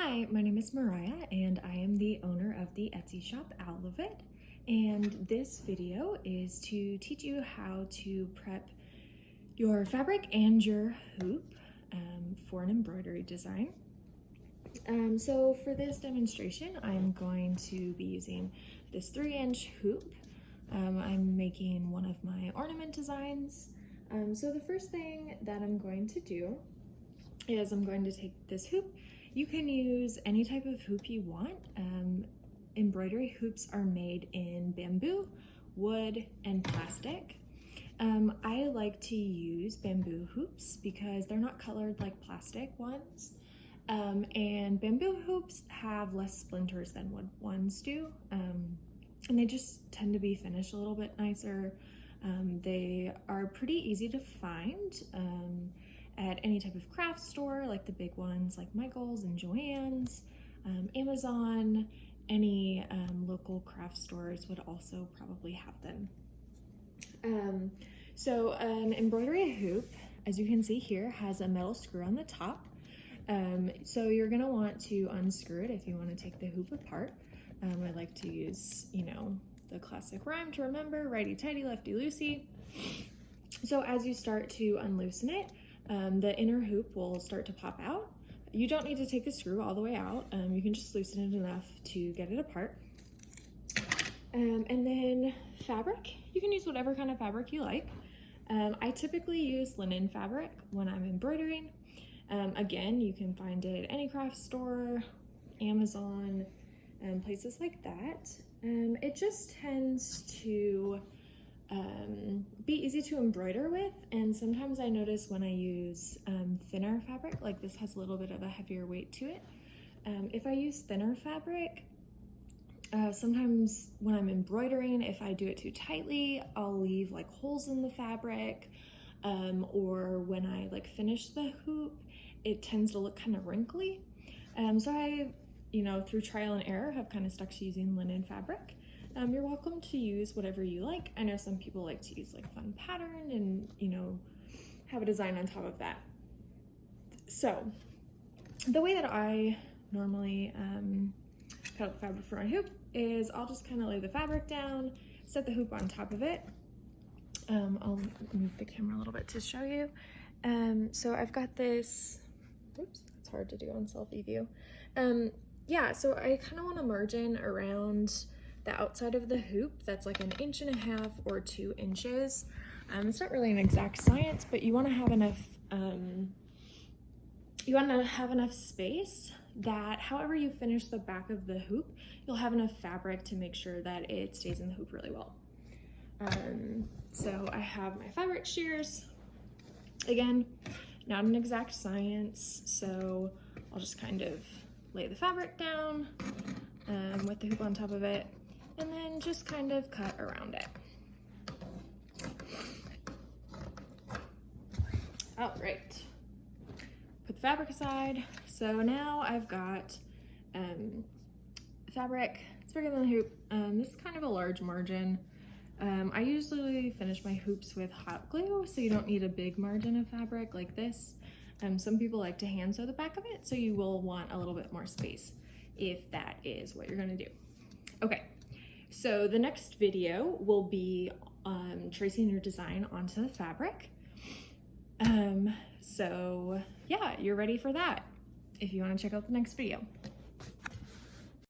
Hi, my name is Mariah and I am the owner of the Etsy shop Outlet, and this video is to teach you how to prep your fabric and your hoop for an embroidery design. So for this demonstration, I'm going to be using this 3-inch hoop. I'm making one of my ornament designs. So the first thing that I'm going to do is I'm going to take this hoop. You can use any type of hoop you want. Embroidery hoops are made in bamboo, wood, and plastic. I like to use bamboo hoops because they're not colored like plastic ones. And bamboo hoops have less splinters than wood ones do. And they just tend to be finished a little bit nicer. They are pretty easy to find at any type of craft store, like the big ones like Michael's and Joann's, Amazon. Any local craft stores would also probably have them. So an embroidery hoop, as you can see here, has a metal screw on the top. So you're gonna want to unscrew it if you want to take the hoop apart. I like to use, the classic rhyme to remember, righty-tighty, lefty-loosey. So as you start to unloosen it, the inner hoop will start to pop out. You don't need to take the screw all the way out. You can just loosen it enough to get it apart. And then fabric, you can use whatever kind of fabric you like. I typically use linen fabric when I'm embroidering. Again, you can find it at any craft store, Amazon, places like that. It just tends to be easy to embroider with, and sometimes I notice when I use thinner fabric, like this has a little bit of a heavier weight to it. If I use thinner fabric, sometimes when I'm embroidering, if I do it too tightly, I'll leave like holes in the fabric, or when I finish the hoop, it tends to look kind of wrinkly. So I, through trial and error, have kind of stuck to using linen fabric. You're welcome to use whatever you like. I know some people like to use fun pattern and, have a design on top of that. So the way that I normally cut out the fabric for my hoop is I'll just kind of lay the fabric down, set the hoop on top of it. I'll move the camera a little bit to show you. So I've got this, oops, it's hard to do on selfie view. Yeah, so I kind of want to margin around the outside of the hoop that's like 1.5 inches or 2 inches. It's not really an exact science, but you want to have enough space that however you finish the back of the hoop, you'll have enough fabric to make sure that it stays in the hoop really well. So I have my fabric shears. Again, not an exact science, so I'll just kind of lay the fabric down with the hoop on top of it, and then just kind of cut around it. All right, put the fabric aside. So now I've got fabric, it's bigger than the hoop. This is kind of a large margin. I usually finish my hoops with hot glue, so you don't need a big margin of fabric like this. Some people like to hand sew the back of it, so you will want a little bit more space if that is what you're gonna do. Okay, so the next video will be tracing your design onto the fabric. So yeah, you're ready for that if you want to check out the next video.